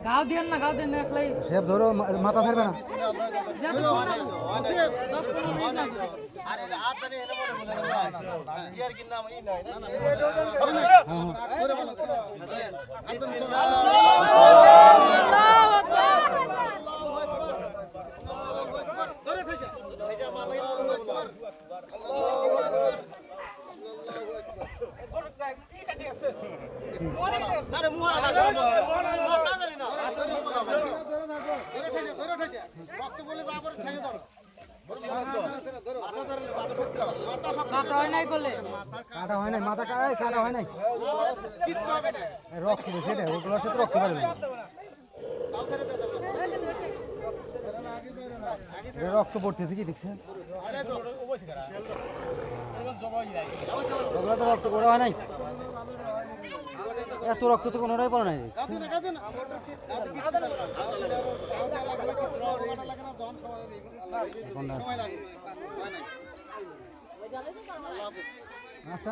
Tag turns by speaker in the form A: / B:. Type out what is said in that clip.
A: গাও দেন না একলাই
B: শেপ ধরো মাথা ছাড়বে না
C: আরে আর জানি এনে মনে বুঝানো ইয়ার কি নাম ই নয় না
A: আল্লাহু আকবার
C: ধরে ঠেসা এটা মাল আরে মুহা লাগা মোটা জানি না ধরে ঠেসা রক্ত বলে যা করে ঠেসে ধরো
A: কাটা হয় নাই করলে
B: কাটা হয় নাই মাথা কাটা হয় নাই
C: কিচ্ছু হবে না
B: রক্ত সেটা ওগুলোর সাথে রক্ত পারবে না রক্ত পড়তেছে কি দেখছেন ওগুলো তো রক্ত করা হয় নাই এত রক্ত তো কোনোটাই পড়ে নাই আচ্ছা